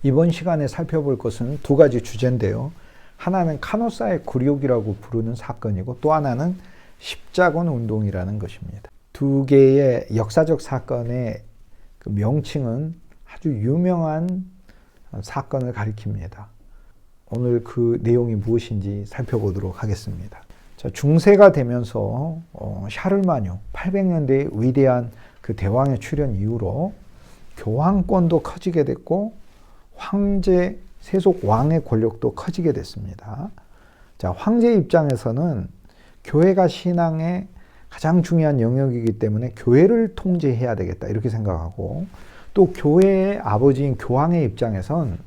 이번 시간에 살펴볼 것은 두 가지 주제인데요. 하나는 카노사의 굴욕이라고 부르는 사건이고 또 하나는 십자군 운동이라는 것입니다. 두 개의 역사적 사건의 그 명칭은 아주 유명한 사건을 가리킵니다. 오늘 그 내용이 무엇인지 살펴보도록 하겠습니다. 자, 중세가 되면서 샤를마뉴 800년대의 위대한 그 대왕의 출현 이후로 교황권도 커지게 됐고 황제 세속 왕의 권력도 커지게 됐습니다. 자, 황제 입장에서는 교회가 신앙의 가장 중요한 영역이기 때문에 교회를 통제해야 되겠다 이렇게 생각하고, 또 교회의 아버지인 교황의 입장에선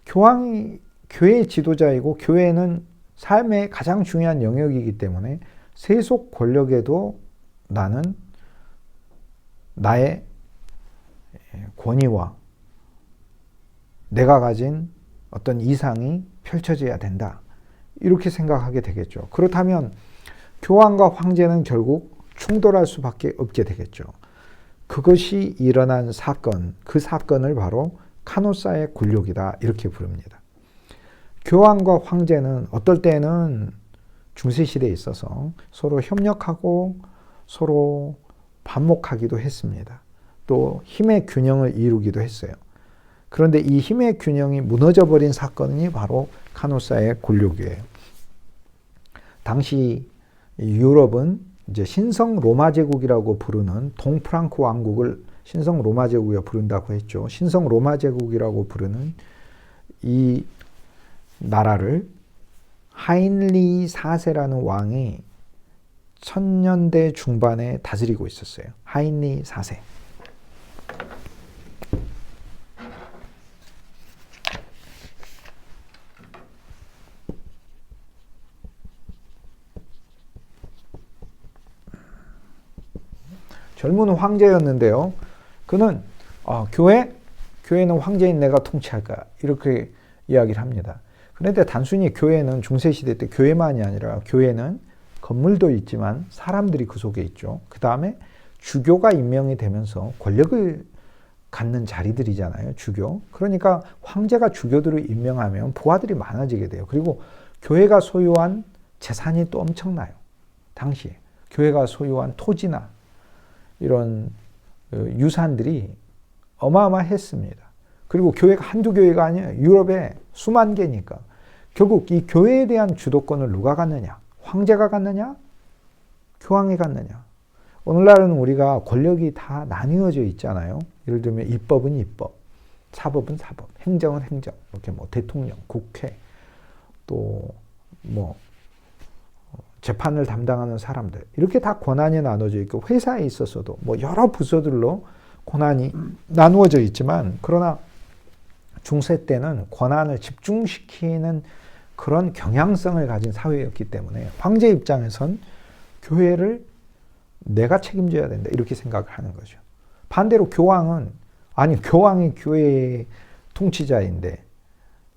교황이 교회의 지도자이고 교회는 삶의 가장 중요한 영역이기 때문에 세속 권력에도 나는 나의 권위와 내가 가진 어떤 이상이 펼쳐져야 된다 이렇게 생각하게 되겠죠. 그렇다면 교황과 황제는 결국 충돌할 수밖에 없게 되겠죠. 그것이 일어난 사건, 그 사건을 바로 카노사의 굴욕이다 이렇게 부릅니다. 교황과 황제는 어떨 때는 중세시대에 있어서 서로 협력하고 서로 반목하기도 했습니다. 또 힘의 균형을 이루기도 했어요. 그런데 이 힘의 균형이 무너져 버린 사건이 바로 카노사의 굴욕이에요. 당시 유럽은 이제 신성 로마 제국이라고 부르는 동프랑크 왕국을 신성 로마 제국이라고 부른다고 했죠. 신성 로마 제국이라고 부르는 이 나라를 하인리 4세라는 왕이 1000년대 중반에 다스리고 있었어요. 하인리 4세. 젊은 황제였는데요. 그는 교회는 황제인 내가 통치할 거야 이렇게 이야기를 합니다. 그런데 단순히 교회는 중세시대 때 교회만이 아니라 교회는 건물도 있지만 사람들이 그 속에 있죠. 그 다음에 주교가 임명이 되면서 권력을 갖는 자리들이잖아요. 주교. 그러니까 황제가 주교들을 임명하면 부하들이 많아지게 돼요. 그리고 교회가 소유한 재산이 또 엄청나요. 당시에 교회가 소유한 토지나 이런 유산들이 어마어마했습니다. 그리고 교회가 한두 교회가 아니에요. 유럽에 수만 개니까. 결국 이 교회에 대한 주도권을 누가 갖느냐? 황제가 갖느냐? 교황이 갖느냐? 오늘날은 우리가 권력이 다 나뉘어져 있잖아요. 예를 들면 입법은 입법, 사법은 사법, 행정은 행정, 이렇게 뭐 대통령, 국회, 또 뭐 재판을 담당하는 사람들 이렇게 다 권한이 나눠져 있고, 회사에 있어서도 뭐 여러 부서들로 권한이 나누어져 있지만, 그러나 중세 때는 권한을 집중시키는 그런 경향성을 가진 사회였기 때문에 황제 입장에선 교회를 내가 책임져야 된다 이렇게 생각을 하는 거죠. 반대로 교황은 교황이 교회의 통치자인데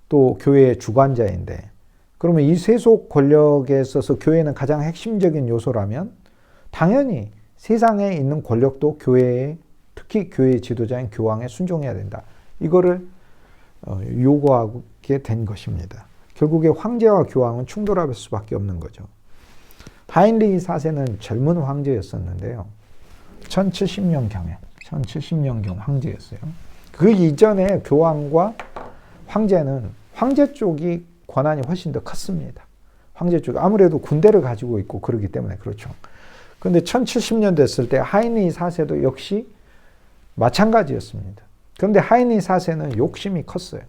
또 교회의 주관자인데, 그러면 이 세속 권력에 있어서 교회는 가장 핵심적인 요소라면 당연히 세상에 있는 권력도 교회에, 특히 교회의 지도자인 교황에 순종해야 된다. 이거를 요구하게 된 것입니다. 결국에 황제와 교황은 충돌할 수밖에 없는 거죠. 하인리 4세는 젊은 황제였었는데요. 1070년경 황제였어요. 그 이전에 교황과 황제는 황제 쪽이 권한이 훨씬 더 컸습니다. 황제 쪽 아무래도 군대를 가지고 있고 그러기 때문에 그렇죠. 그런데 1070년 됐을 때 하인리 4세도 역시 마찬가지였습니다. 그런데 하인리 4세는 욕심이 컸어요.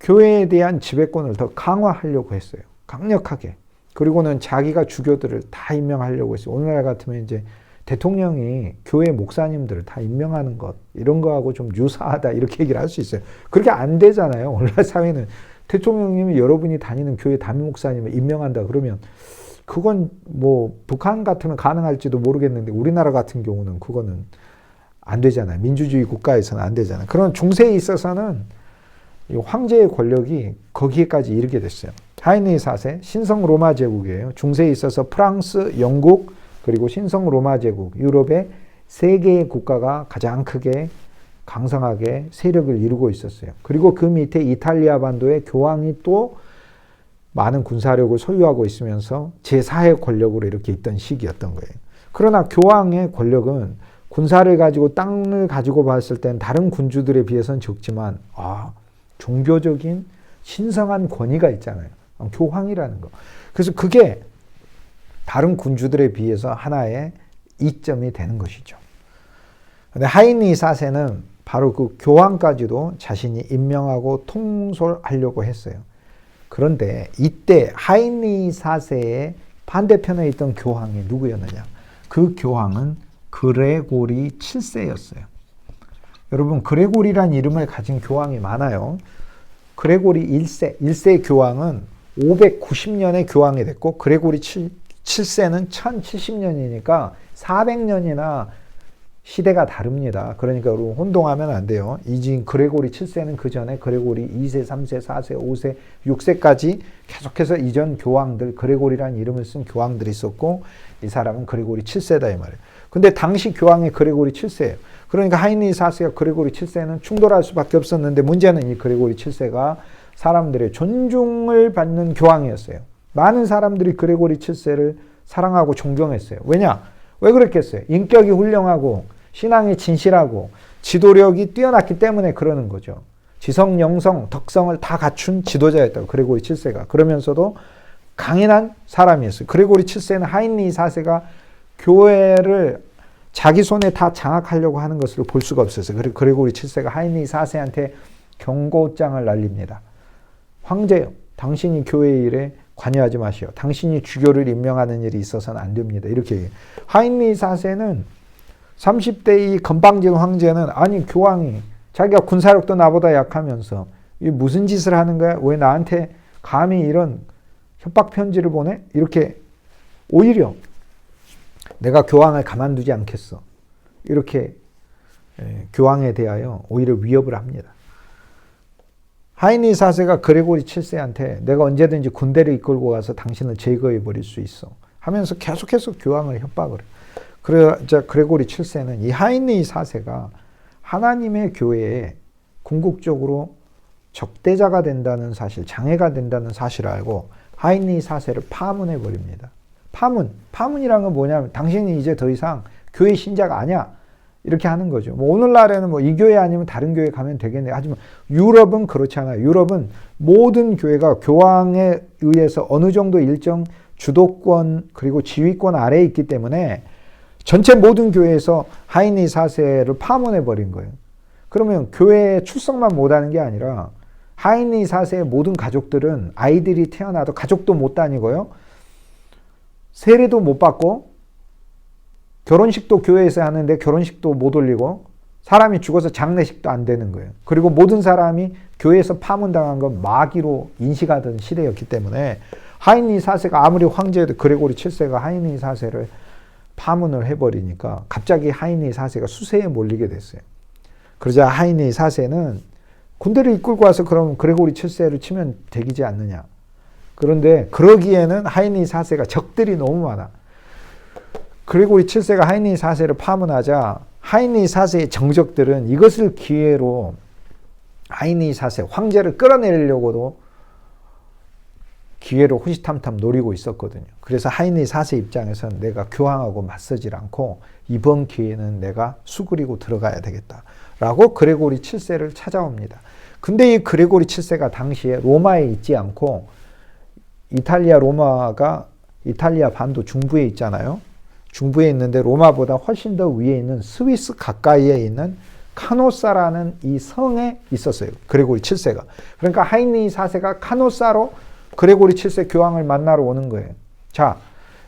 교회에 대한 지배권을 더 강화하려고 했어요. 강력하게. 그리고는 자기가 주교들을 다 임명하려고 했어요. 오늘날 같으면 이제 대통령이 교회 목사님들을 다 임명하는 것, 이런 거하고 좀 유사하다 이렇게 얘기를 할 수 있어요. 그렇게 안 되잖아요. 오늘날 사회는 대통령님이 여러분이 다니는 교회 담임 목사님을 임명한다 그러면 그건 뭐 북한 같으면 가능할지도 모르겠는데 우리나라 같은 경우는 그거는 안 되잖아요. 민주주의 국가에서는 안 되잖아요. 그런 중세에 있어서는 이 황제의 권력이 거기에까지 이르게 됐어요. 하인리 4세 신성 로마 제국이에요. 중세에 있어서 프랑스, 영국, 그리고 신성 로마 제국, 유럽의 세 개의 국가가 가장 크게 강성하게 세력을 이루고 있었어요. 그리고 그 밑에 이탈리아 반도의 교황이 또 많은 군사력을 소유하고 있으면서 제4의 권력으로 이렇게 있던 시기였던 거예요. 그러나 교황의 권력은 군사를 가지고 땅을 가지고 봤을 땐 다른 군주들에 비해서는 적지만 종교적인 신성한 권위가 있잖아요. 교황이라는 거. 그래서 그게 다른 군주들에 비해서 하나의 이점이 되는 것이죠. 근데 하인리 4세는 바로 그 교황까지도 자신이 임명하고 통솔하려고 했어요. 그런데 이때 하인리 4세의 반대편에 있던 교황이 누구였느냐? 그 교황은 그레고리 7세였어요. 여러분, 그레고리란 이름을 가진 교황이 많아요. 그레고리 1세 교황은 590년에 교황이 됐고, 그레고리 7세는 1070년이니까 400년이나 시대가 다릅니다. 그러니까 혼동하면 안 돼요. 이진 그레고리 7세는 그 전에 그레고리 2세, 3세, 4세, 5세, 6세까지 계속해서 이전 교황들, 그레고리라는 이름을 쓴 교황들이 있었고, 이 사람은 그레고리 7세다 이 말이에요. 근데 당시 교황이 그레고리 7세예요. 그러니까 하인리 4세와 그레고리 7세는 충돌할 수밖에 없었는데, 문제는 이 그레고리 7세가 사람들의 존중을 받는 교황이었어요. 많은 사람들이 그레고리 7세를 사랑하고 존경했어요. 왜냐? 왜 그랬겠어요? 인격이 훌륭하고 신앙이 진실하고 지도력이 뛰어났기 때문에 그러는 거죠. 지성, 영성, 덕성을 다 갖춘 지도자였다고, 그레고리 7세가. 그러면서도 강인한 사람이었어요. 그레고리 7세는 하인리 4세가 교회를 자기 손에 다 장악하려고 하는 것을 볼 수가 없었어요. 그리고 그레고리 7세가 하인리 4세한테 경고장을 날립니다. 황제요, 당신이 교회 일에 관여하지 마시오. 당신이 주교를 임명하는 일이 있어서는 안 됩니다. 이렇게 얘기해요. 하인리 4세는 30대 이 건방진 황제는, 아니 교황이 자기가 군사력도 나보다 약하면서 이 무슨 짓을 하는 거야? 왜 나한테 감히 이런 협박 편지를 보내? 이렇게 오히려 내가 교황을 가만두지 않겠어. 이렇게 교황에 대하여 오히려 위협을 합니다. 하인리 4세가 그레고리 7세한테 내가 언제든지 군대를 이끌고 가서 당신을 제거해 버릴 수 있어 하면서 계속해서 교황을 협박을 해요. 그러자 그레고리 7세는 이 하인리 4세가 하나님의 교회에 궁극적으로 적대자가 된다는 사실, 장애가 된다는 사실을 알고 하인리 4세를 파문해 버립니다. 파문이란 건 뭐냐면 당신이 이제 더 이상 교회 신자가 아니야. 이렇게 하는 거죠. 뭐 오늘날에는 뭐 이 교회 아니면 다른 교회 가면 되겠네. 하지만 유럽은 그렇지 않아요. 유럽은 모든 교회가 교황에 의해서 어느 정도 일정 주도권 그리고 지휘권 아래에 있기 때문에 전체 모든 교회에서 하인리 4세를 파문해 버린 거예요. 그러면 교회에 출석만 못하는 게 아니라 하인리 4세의 모든 가족들은 아이들이 태어나도 가족도 못 다니고요. 세례도 못 받고 결혼식도 교회에서 하는데 결혼식도 못 올리고 사람이 죽어서 장례식도 안 되는 거예요. 그리고 모든 사람이 교회에서 파문당한 건 마귀로 인식하던 시대였기 때문에 하인리 4세가 아무리 황제여도 그레고리 7세가 하인리 4세를 파문을 해버리니까 갑자기 하인리 4세가 수세에 몰리게 됐어요. 그러자 하인리 4세는 군대를 이끌고 와서 그럼 그레고리 7세를 치면 되지 않느냐. 그런데 그러기에는 하인리 4세가 적들이 너무 많아. 그레고리 7세가 하인리 4세를 파문하자 하인리 4세의 정적들은 이것을 기회로 하인리 4세 황제를 끌어내리려고도 기회로 호시탐탐 노리고 있었거든요. 그래서 하인리 4세 입장에서는 내가 교황하고 맞서질 않고 이번 기회는 내가 수그리고 들어가야 되겠다라고 그레고리 7세를 찾아옵니다. 근데 이 그레고리 7세가 당시에 로마에 있지 않고 로마가 이탈리아 반도 중부에 있잖아요. 중부에 있는데 로마보다 훨씬 더 위에 있는 스위스 가까이에 있는 카노사라는 이 성에 있었어요. 그레고리 7세가. 그러니까 하인리 4세가 카노사로 그레고리 7세 교황을 만나러 오는 거예요. 자,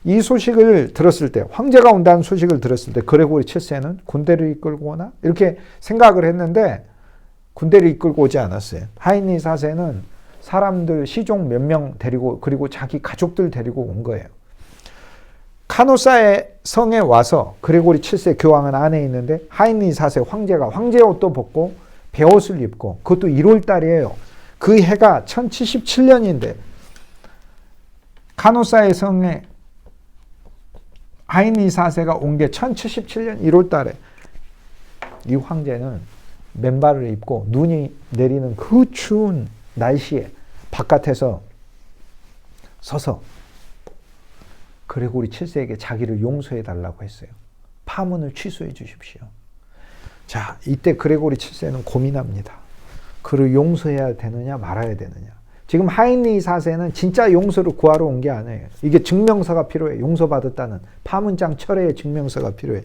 이 소식을 들었을 때, 황제가 온다는 소식을 들었을 때 그레고리 7세는 군대를 이끌고 오나? 이렇게 생각을 했는데 군대를 이끌고 오지 않았어요. 하인리 4세는 사람들, 시종 몇 명 데리고 그리고 자기 가족들 데리고 온 거예요. 카노사의 성에 와서 그레고리 7세 교황은 안에 있는데 하인리 4세 황제가 황제 옷도 벗고 베옷을 입고, 그것도 1월 달이에요. 그 해가 1077년인데 카노사의 성에 하인리 4세가 온 게 1077년 1월 달에 이 황제는 맨발을 입고 눈이 내리는 그 추운 날씨에 바깥에서 서서 그레고리 7세에게 자기를 용서해 달라고 했어요. 파문을 취소해 주십시오. 자, 이때 그레고리 7세는 고민합니다. 그를 용서해야 되느냐 말아야 되느냐. 지금 하인리 4세는 진짜 용서를 구하러 온 게 아니에요. 이게 증명서가 필요해. 용서받았다는 파문장 철회의 증명서가 필요해.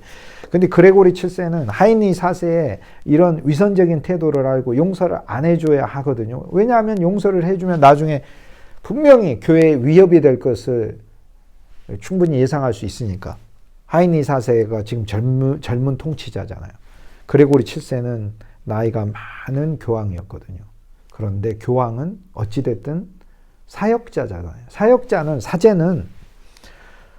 근데 그레고리 7세는 하인리 4세의 이런 위선적인 태도를 알고 용서를 안 해줘야 하거든요. 왜냐하면 용서를 해주면 나중에 분명히 교회에 위협이 될 것을 충분히 예상할 수 있으니까. 하인리 4세가 지금 젊은 통치자잖아요. 그레고리 7세는 나이가 많은 교황이었거든요. 그런데 교황은 어찌됐든 사역자잖아요. 사제는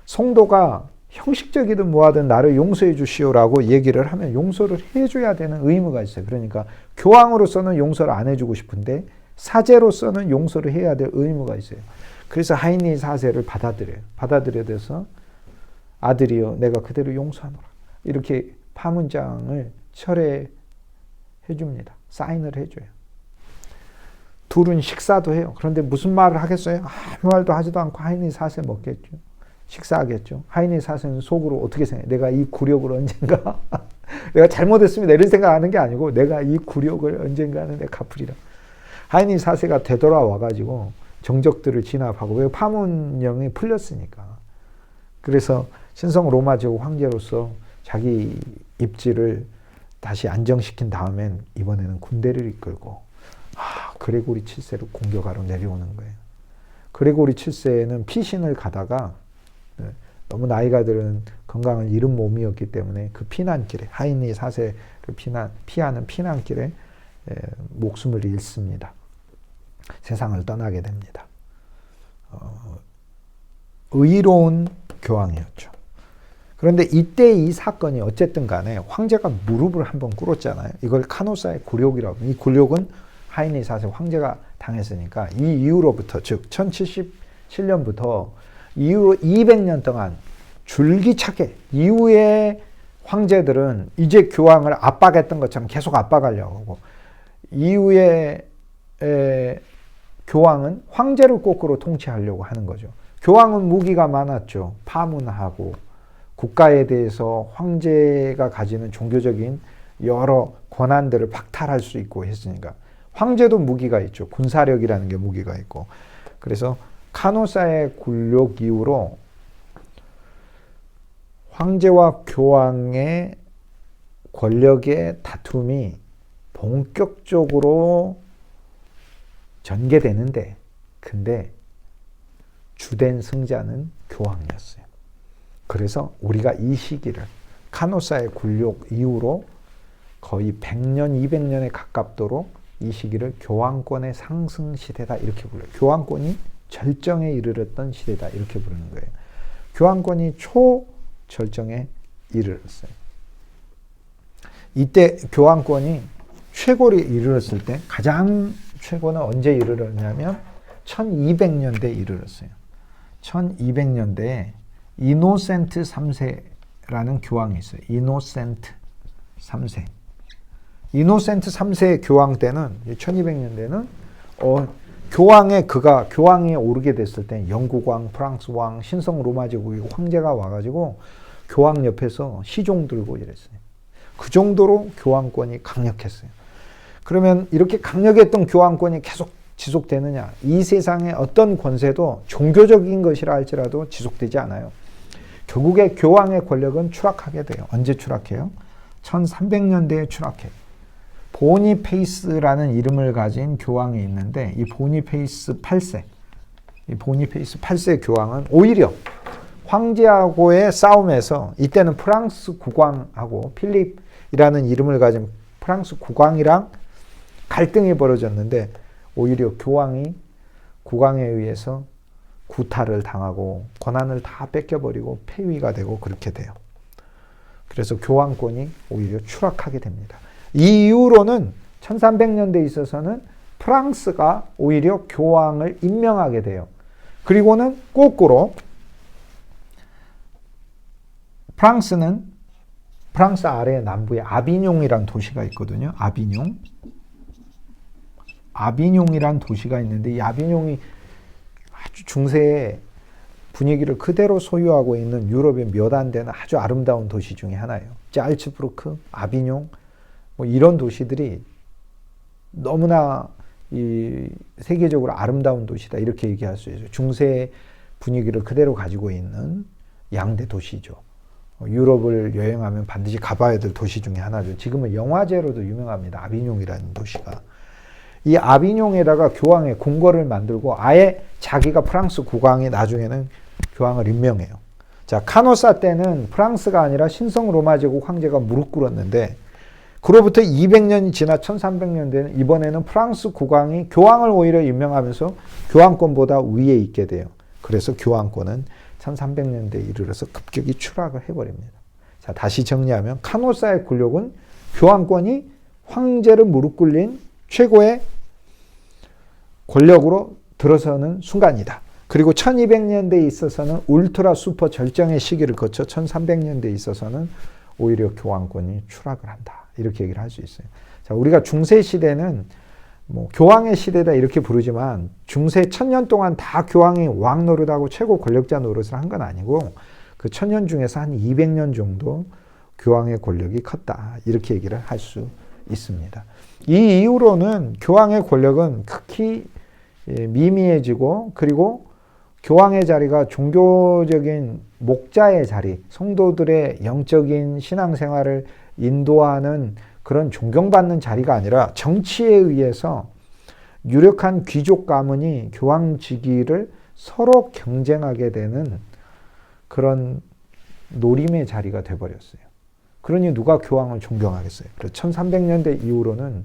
성도가 형식적이든 뭐하든 나를 용서해 주시오라고 얘기를 하면 용서를 해줘야 되는 의무가 있어요. 그러니까 교황으로서는 용서를 안 해주고 싶은데 사제로서는 용서를 해야 될 의무가 있어요. 그래서 하인리 4세를 받아들여서 아들이여 내가 그대로 용서하노라. 이렇게 파문장을 철회해 줍니다. 사인을 해줘요. 둘은 식사도 해요. 그런데 무슨 말을 하겠어요? 아무 말도 하지도 않고 하인리 4세 먹겠죠. 식사하겠죠. 하인리 4세는 속으로 어떻게 생각해요? 내가 이 굴욕을 언젠가 내가 잘못했습니다. 이런 생각하는 게 아니고 내가 이 굴욕을 언젠가는 내가 갚으리라. 하인리 4세가 되돌아와가지고 정적들을 진압하고 왜 파문령이 풀렸으니까. 그래서 신성 로마 제국 황제로서 자기 입지를 다시 안정시킨 다음엔 이번에는 군대를 이끌고 그레고리 7세를 공격하러 내려오는 거예요. 그레고리 7세는 피신을 가다가 너무 나이가 들은 건강을 잃은 몸이었기 때문에 그 피난길에 하인리 4세를 피하는 피난길에 목숨을 잃습니다. 세상을 떠나게 됩니다. 의로운 교황이었죠. 그런데 이때 이 사건이 어쨌든 간에 황제가 무릎을 한번 꿇었잖아요. 이걸 카노사의 굴욕이라고. 이 굴욕은 하인리 4세 황제가 당했으니까 이 이후로부터 즉 1077년부터 이후로 200년 동안 줄기차게 이후에 황제들은 이제 교황을 압박했던 것처럼 계속 압박하려고 하고 이후에 교황은 황제를 거꾸로 통치하려고 하는 거죠. 교황은 무기가 많았죠. 파문하고 국가에 대해서 황제가 가지는 종교적인 여러 권한들을 박탈할 수 있고 했으니까 황제도 무기가 있죠. 군사력이라는 게 무기가 있고. 그래서 카노사의 굴욕 이후로 황제와 교황의 권력의 다툼이 본격적으로 전개되는데 근데 주된 승자는 교황이었어요. 그래서 우리가 이 시기를 카노사의 굴욕 이후로 거의 100년, 200년에 가깝도록 이 시기를 교황권의 상승 시대다 이렇게 불러요. 교황권이 절정에 이르렀던 시대다 이렇게 부르는 거예요. 교황권이 초절정에 이르렀어요. 이때 교황권이 최고에 이르렀을 때 가장 최고는 언제 이르렀냐면 1200년대에 이르렀어요. 1200년대에 이노센트 3세라는 교황이 있어요. 이노센트 3세. 이노센트 3세의 교황 때는 1200년대는 교황이 오르게 됐을 때 영국 왕, 프랑스 왕, 신성 로마 제국의 황제가 와가지고 교황 옆에서 시종 들고 이랬어요. 그 정도로 교황권이 강력했어요. 그러면 이렇게 강력했던 교황권이 계속 지속되느냐? 이 세상의 어떤 권세도 종교적인 것이라 할지라도 지속되지 않아요. 결국에 교황의 권력은 추락하게 돼요. 언제 추락해요? 1300년대에 추락해요. 보니페이스라는 이름을 가진 교황이 있는데 이 보니페이스 8세 교황은 오히려 황제하고의 싸움에서 이때는 프랑스 국왕하고 필립이라는 이름을 가진 프랑스 국왕이랑 갈등이 벌어졌는데 오히려 교황이 국왕에 의해서 구타를 당하고 권한을 다 뺏겨버리고 폐위가 되고 그렇게 돼요. 그래서 교황권이 오히려 추락하게 됩니다. 이 이후로는 1300년대에 있어서는 프랑스가 오히려 교황을 임명하게 돼요. 그리고는 거꾸로 프랑스는 프랑스 아래 남부에 아비뇽이라는 도시가 있거든요. 아비뇽이라는 도시가 있는데 이 아비뇽이 아주 중세의 분위기를 그대로 소유하고 있는 유럽의 몇 안 되는 아주 아름다운 도시 중에 하나예요. 짤츠부르크, 아비뇽 뭐 이런 도시들이 너무나 이 세계적으로 아름다운 도시다 이렇게 얘기할 수 있어요. 중세의 분위기를 그대로 가지고 있는 양대 도시죠. 유럽을 여행하면 반드시 가봐야 될 도시 중에 하나죠. 지금은 영화제로도 유명합니다. 아비뇽이라는 도시가. 이 아비뇽에다가 교황의 궁궐을 만들고 아예 자기가 프랑스 국왕이 나중에는 교황을 임명해요. 자, 카노사 때는 프랑스가 아니라 신성 로마 제국 황제가 무릎 꿇었는데 그로부터 200년이 지나 1300년 되는 이번에는 프랑스 국왕이 교황을 오히려 임명하면서 교황권보다 위에 있게 돼요. 그래서 교황권은 1300년대에 이르러서 급격히 추락을 해버립니다. 자, 다시 정리하면 카노사의 굴욕은 교황권이 황제를 무릎 꿇린 최고의 권력으로 들어서는 순간이다. 그리고 1200년대에 있어서는 울트라 슈퍼 절정의 시기를 거쳐 1300년대에 있어서는 오히려 교황권이 추락을 한다. 이렇게 얘기를 할 수 있어요. 자, 우리가 중세 시대는 뭐 교황의 시대다 이렇게 부르지만 중세 1000년 동안 다 교황이 왕 노릇하고 최고 권력자 노릇을 한 건 아니고 그 1000년 중에서 한 200년 정도 교황의 권력이 컸다. 이렇게 얘기를 할 수 있습니다. 이 이후로는 교황의 권력은 극히 미미해지고 그리고 교황의 자리가 종교적인 목자의 자리, 성도들의 영적인 신앙생활을 인도하는 그런 존경받는 자리가 아니라 정치에 의해서 유력한 귀족 가문이 교황 직위를 서로 경쟁하게 되는 그런 노림의 자리가 돼버렸어요. 그러니 누가 교황을 존경하겠어요? 1300년대 이후로는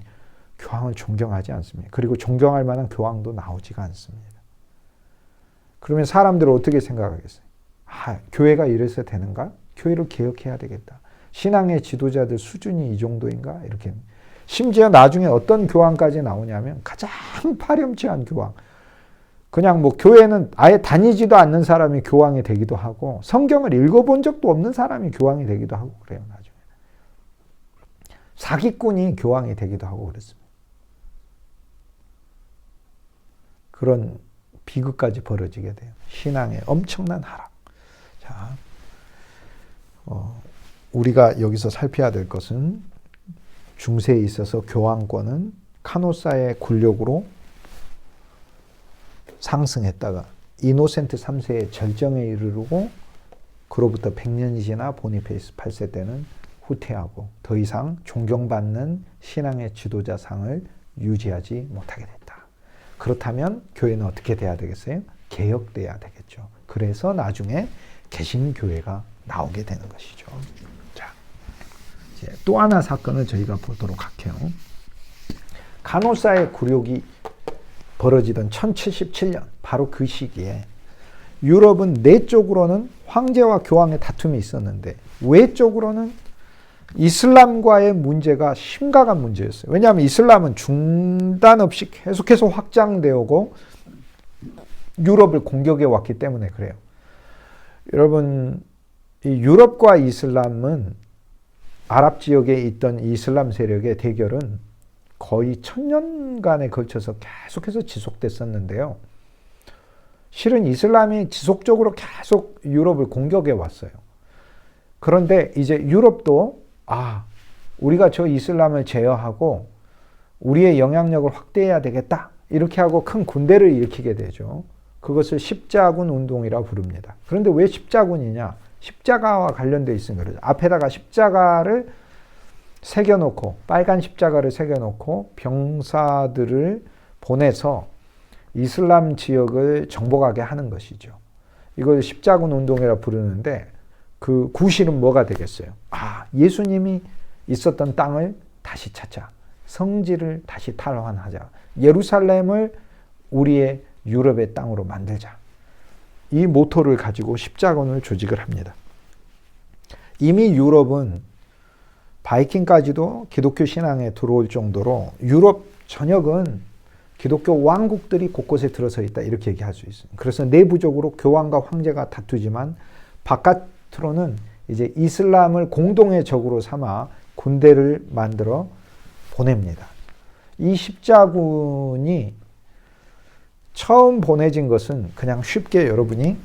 교황을 존경하지 않습니다. 그리고 존경할 만한 교황도 나오지가 않습니다. 그러면 사람들은 어떻게 생각하겠어요? 아, 교회가 이래서 되는가? 교회를 개혁해야 되겠다. 신앙의 지도자들 수준이 이 정도인가? 이렇게. 심지어 나중에 어떤 교황까지 나오냐면 가장 파렴치한 교황. 그냥 뭐 교회는 아예 다니지도 않는 사람이 교황이 되기도 하고 성경을 읽어본 적도 없는 사람이 교황이 되기도 하고 그래요. 나중에. 사기꾼이 교황이 되기도 하고 그랬습니다. 그런 비극까지 벌어지게 돼요. 신앙의 엄청난 하락. 자, 우리가 여기서 살펴야 될 것은 중세에 있어서 교황권은 카노사의 굴욕으로 상승했다가 이노센트 3세의 절정에 이르르고 그로부터 100년이 지나 보니페이스 8세 때는 후퇴하고 더 이상 존경받는 신앙의 지도자상을 유지하지 못하게 됐다. 그렇다면 교회는 어떻게 돼야 되겠어요? 개혁돼야 되겠죠. 그래서 나중에 개신교회가 나오게 되는 것이죠. 자, 이제 또 하나 사건을 저희가 보도록 할게요. 카노사의 굴욕이 벌어지던 1077년 바로 그 시기에 유럽은 내적으로는 황제와 교황의 다툼이 있었는데 외적으로는 이슬람과의 문제가 심각한 문제였어요. 왜냐하면 이슬람은 중단 없이 계속해서 확장되고 유럽을 공격해 왔기 때문에 그래요. 여러분, 이 유럽과 이슬람은 아랍 지역에 있던 이슬람 세력의 대결은 거의 1000년간에 걸쳐서 계속해서 지속됐었는데요. 실은 이슬람이 지속적으로 계속 유럽을 공격해 왔어요. 그런데 이제 유럽도 우리가 저 이슬람을 제어하고 우리의 영향력을 확대해야 되겠다. 이렇게 하고 큰 군대를 일으키게 되죠. 그것을 십자군 운동이라고 부릅니다. 그런데 왜 십자군이냐? 십자가와 관련되어 있으니까 그러죠. 앞에다가 십자가를 새겨놓고 빨간 십자가를 새겨놓고 병사들을 보내서 이슬람 지역을 정복하게 하는 것이죠. 이걸 십자군 운동이라고 부르는데 그 구실은 뭐가 되겠어요? 예수님이 있었던 땅을 다시 찾자. 성지를 다시 탈환하자. 예루살렘을 우리의 유럽의 땅으로 만들자. 이 모토를 가지고 십자군을 조직을 합니다. 이미 유럽은 바이킹까지도 기독교 신앙에 들어올 정도로 유럽 전역은 기독교 왕국들이 곳곳에 들어서 있다. 이렇게 얘기할 수 있습니다. 그래서 내부적으로 교황과 황제가 다투지만 바깥으로는 이제 이슬람을 공동의 적으로 삼아 군대를 만들어 보냅니다. 이 십자군이 처음 보내진 것은 그냥 쉽게 여러분이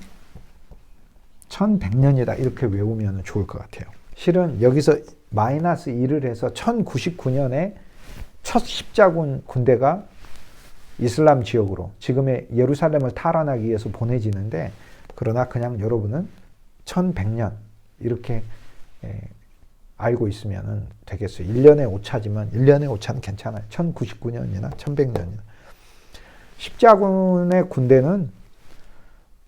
1100년이다 이렇게 외우면 좋을 것 같아요. 실은 여기서 마이너스 1을 해서 1099년에 첫 십자군 군대가 이슬람 지역으로 지금의 예루살렘을 탈환하기 위해서 보내지는데, 그러나 그냥 여러분은 1100년 이렇게 알고 있으면 되겠어요. 1년의 오차지만 1년의 오차는 괜찮아요. 1099년이나 1100년이나. 십자군의 군대는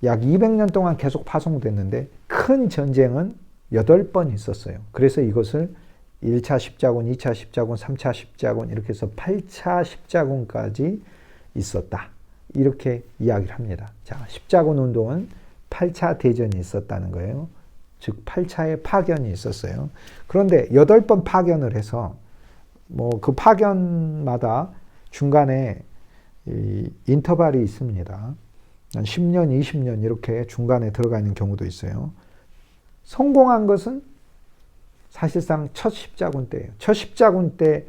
약 200년 동안 계속 파송됐는데 큰 전쟁은 8번 있었어요. 그래서 이것을 1차 십자군, 2차 십자군, 3차 십자군 이렇게 해서 8차 십자군까지 있었다. 이렇게 이야기를 합니다. 자, 십자군 운동은 8차 대전이 있었다는 거예요. 즉 8차의 파견이 있었어요. 그런데 8번 파견을 해서 뭐 그 파견마다 중간에 이 인터벌이 있습니다. 10년, 20년 이렇게 중간에 들어가 있는 경우도 있어요. 성공한 것은 사실상 첫 십자군 때예요. 첫 십자군 때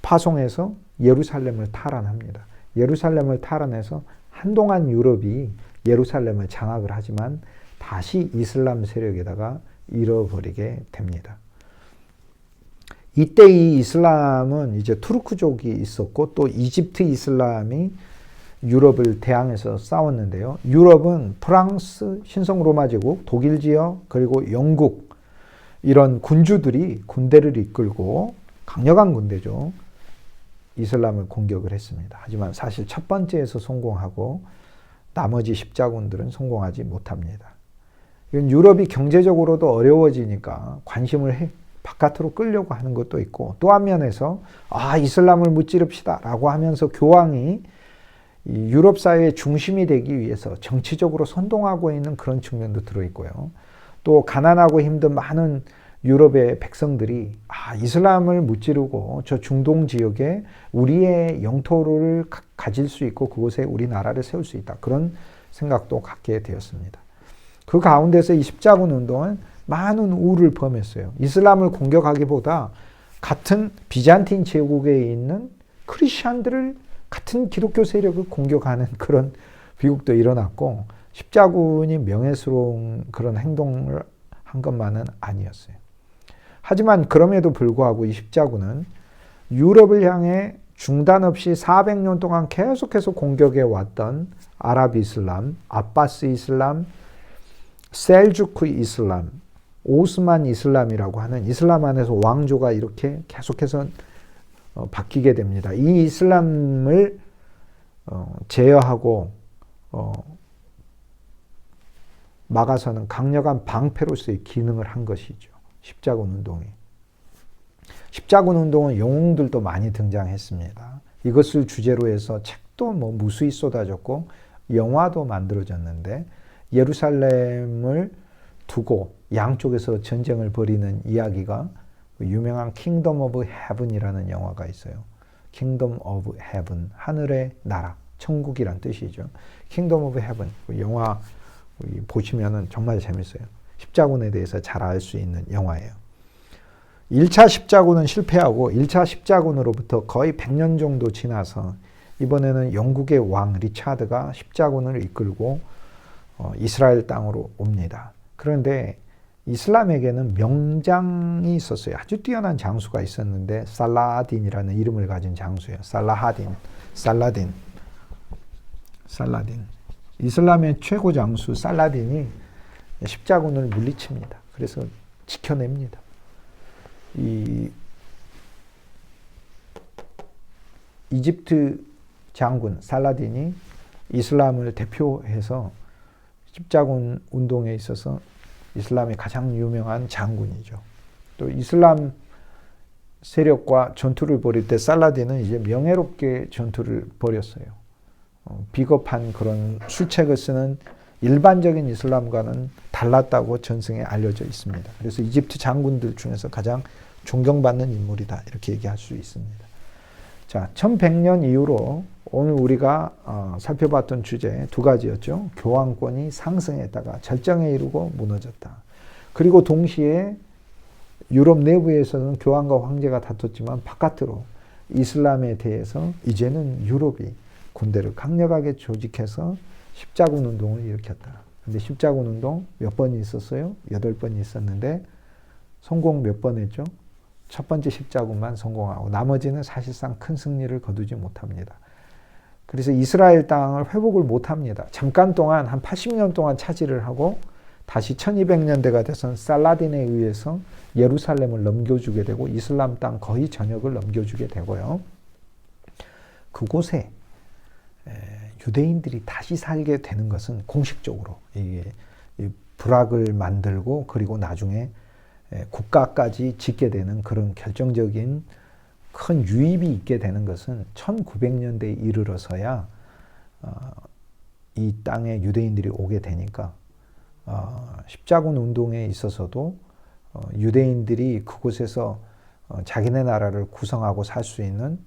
파송해서 예루살렘을 탈환합니다. 예루살렘을 탈환해서 한동안 유럽이 예루살렘을 장악을 하지만 다시 이슬람 세력에다가 잃어버리게 됩니다. 이때 이 이슬람은 이제 투르크족이 있었고 또 이집트 이슬람이 유럽을 대항해서 싸웠는데요. 유럽은 프랑스, 신성 로마 제국, 독일 지역, 그리고 영국 이런 군주들이 군대를 이끌고 강력한 군대죠. 이슬람을 공격을 했습니다. 하지만 사실 첫 번째에서 성공하고 나머지 십자군들은 성공하지 못합니다. 이건 유럽이 경제적으로도 어려워지니까 관심을 바깥으로 끌려고 하는 것도 있고, 또 한면에서 이슬람을 무찌릅시다 라고 하면서 교황이 이 유럽 사회의 중심이 되기 위해서 정치적으로 선동하고 있는 그런 측면도 들어있고요. 또 가난하고 힘든 많은 유럽의 백성들이 이슬람을 무찌르고 저 중동 지역에 우리의 영토를 가질 수 있고 그곳에 우리나라를 세울 수 있다. 그런 생각도 갖게 되었습니다. 그 가운데서 이 십자군 운동은 많은 우를 범했어요. 이슬람을 공격하기보다 같은 비잔틴 제국에 있는 크리스찬들을 같은 기독교 세력을 공격하는 그런 비극도 일어났고, 십자군이 명예스러운 그런 행동을 한 것만은 아니었어요. 하지만 그럼에도 불구하고 이 십자군은 유럽을 향해 중단 없이 400년 동안 계속해서 공격해 왔던 아랍 이슬람, 아바스 이슬람, 셀주크 이슬람, 오스만 이슬람이라고 하는 이슬람 안에서 왕조가 이렇게 계속해서 바뀌게 됩니다. 이 이슬람을 제어하고 막아서는 강력한 방패로서의 기능을 한 것이죠. 십자군 운동이. 십자군 운동은 영웅들도 많이 등장했습니다. 이것을 주제로 해서 책도 무수히 쏟아졌고 영화도 만들어졌는데, 예루살렘을 두고 양쪽에서 전쟁을 벌이는 이야기가 유명한 킹덤 오브 헤븐이라는 영화가 있어요. 킹덤 오브 헤븐, 하늘의 나라, 천국이란 뜻이죠. 킹덤 오브 헤븐, 영화 보시면은 정말 재밌어요. 십자군에 대해서 잘 알 수 있는 영화예요. 1차 십자군은 실패하고 1차 십자군으로부터 거의 100년 정도 지나서 이번에는 영국의 왕 리차드가 십자군을 이끌고 이스라엘 땅으로 옵니다. 그런데 이슬람에게는 명장이 있었어요. 아주 뛰어난 장수가 있었는데 살라딘이라는 이름을 가진 장수예요. 살라딘. 이슬람의 최고 장수 살라딘이 십자군을 물리칩니다. 그래서 지켜냅니다. 이 이집트 장군 살라딘이 이슬람을 대표해서 십자군 운동에 있어서 이슬람의 가장 유명한 장군이죠. 또 이슬람 세력과 전투를 벌일 때 살라딘은 이제 명예롭게 전투를 벌였어요. 비겁한 그런 술책을 쓰는 일반적인 이슬람과는 달랐다고 전승에 알려져 있습니다. 그래서 이집트 장군들 중에서 가장 존경받는 인물이다 이렇게 얘기할 수 있습니다. 자, 1100년 이후로 오늘 우리가 살펴봤던 주제 두 가지였죠. 교황권이 상승했다가 절정에 이르고 무너졌다. 그리고 동시에 유럽 내부에서는 교황과 황제가 다퉜지만 바깥으로 이슬람에 대해서 이제는 유럽이 군대를 강력하게 조직해서 십자군 운동을 일으켰다. 근데 십자군 운동 몇 번이 있었어요? 8번이 있었는데 성공 몇 번 했죠? 첫 번째 십자군만 성공하고 나머지는 사실상 큰 승리를 거두지 못합니다. 그래서 이스라엘 땅을 회복을 못합니다. 잠깐 동안 한 80년 동안 차지를 하고 다시 1200년대가 돼선 살라딘에 의해서 예루살렘을 넘겨주게 되고 이슬람 땅 거의 전역을 넘겨주게 되고요. 그곳에 유대인들이 다시 살게 되는 것은 공식적으로 이게 부락을 만들고 그리고 나중에 국가까지 짓게 되는 그런 결정적인 큰 유입이 있게 되는 것은 1900년대에 이르러서야 이 땅에 유대인들이 오게 되니까 십자군 운동에 있어서도 유대인들이 그곳에서 자기네 나라를 구성하고 살 수 있는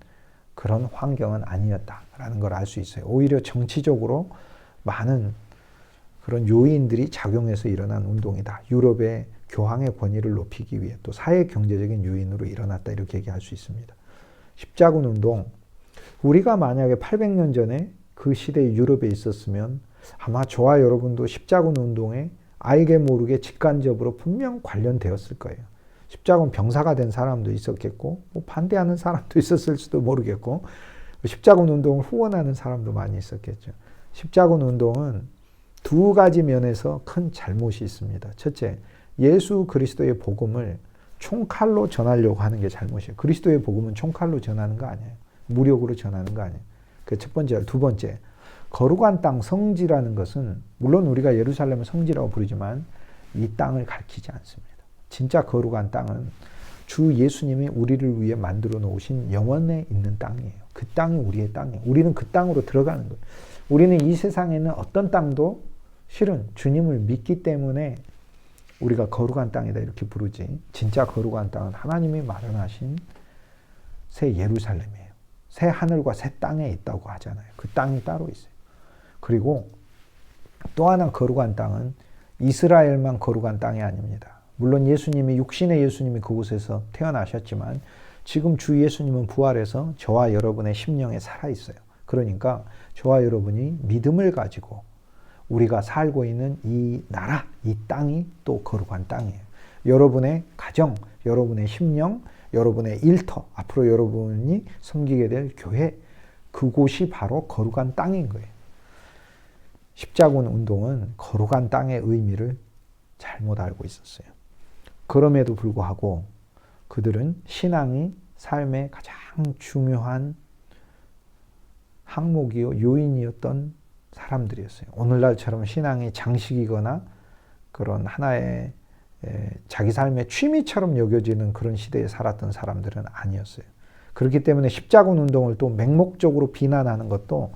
그런 환경은 아니었다라는 걸 알 수 있어요. 오히려 정치적으로 많은 그런 요인들이 작용해서 일어난 운동이다. 유럽의 교황의 권위를 높이기 위해 또 사회 경제적인 요인으로 일어났다 이렇게 얘기할 수 있습니다. 십자군 운동, 우리가 만약에 800년 전에 그 시대의 유럽에 있었으면 아마 저와 여러분도 십자군 운동에 알게 모르게 직간접으로 분명 관련되었을 거예요. 십자군 병사가 된 사람도 있었겠고 뭐 반대하는 사람도 있었을지도 모르겠고 십자군 운동을 후원하는 사람도 많이 있었겠죠. 십자군 운동은 두 가지 면에서 큰 잘못이 있습니다. 첫째, 예수 그리스도의 복음을 총칼로 전하려고 하는 게 잘못이에요. 그리스도의 복음은 총칼로 전하는 거 아니에요. 무력으로 전하는 거 아니에요. 그 첫 번째. 두 번째, 거룩한 땅 성지라는 것은 물론 우리가 예루살렘을 성지라고 부르지만 이 땅을 가리키지 않습니다. 진짜 거룩한 땅은 주 예수님이 우리를 위해 만들어 놓으신 영원에 있는 땅이에요. 그 땅이 우리의 땅이에요. 우리는 그 땅으로 들어가는 거예요. 우리는 이 세상에는 어떤 땅도 실은 주님을 믿기 때문에 우리가 거룩한 땅이다 이렇게 부르지, 진짜 거룩한 땅은 하나님이 마련하신 새 예루살렘이에요. 새 하늘과 새 땅에 있다고 하잖아요. 그 땅이 따로 있어요. 그리고 또 하나 거룩한 땅은 이스라엘만 거룩한 땅이 아닙니다. 물론 예수님이 육신의 예수님이 그곳에서 태어나셨지만 지금 주 예수님은 부활해서 저와 여러분의 심령에 살아있어요. 그러니까 저와 여러분이 믿음을 가지고 우리가 살고 있는 이 나라, 이 땅이 또 거룩한 땅이에요. 여러분의 가정, 여러분의 심령, 여러분의 일터, 앞으로 여러분이 섬기게 될 교회, 그곳이 바로 거룩한 땅인 거예요. 십자군 운동은 거룩한 땅의 의미를 잘못 알고 있었어요. 그럼에도 불구하고 그들은 신앙이 삶의 가장 중요한 항목이요, 요인이었던 사람들이었어요. 오늘날처럼 신앙이 장식이거나 그런 하나의 자기 삶의 취미처럼 여겨지는 그런 시대에 살았던 사람들은 아니었어요. 그렇기 때문에 십자군 운동을 또 맹목적으로 비난하는 것도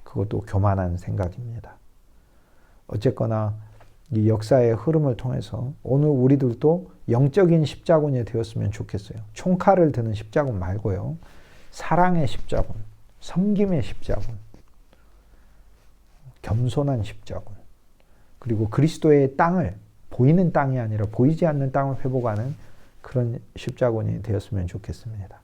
그것도 교만한 생각입니다. 어쨌거나 이 역사의 흐름을 통해서 오늘 우리들도 영적인 십자군이 되었으면 좋겠어요. 총칼을 드는 십자군 말고요. 사랑의 십자군, 섬김의 십자군, 겸손한 십자군, 그리고 그리스도의 땅을 보이는 땅이 아니라 보이지 않는 땅을 회복하는 그런 십자군이 되었으면 좋겠습니다.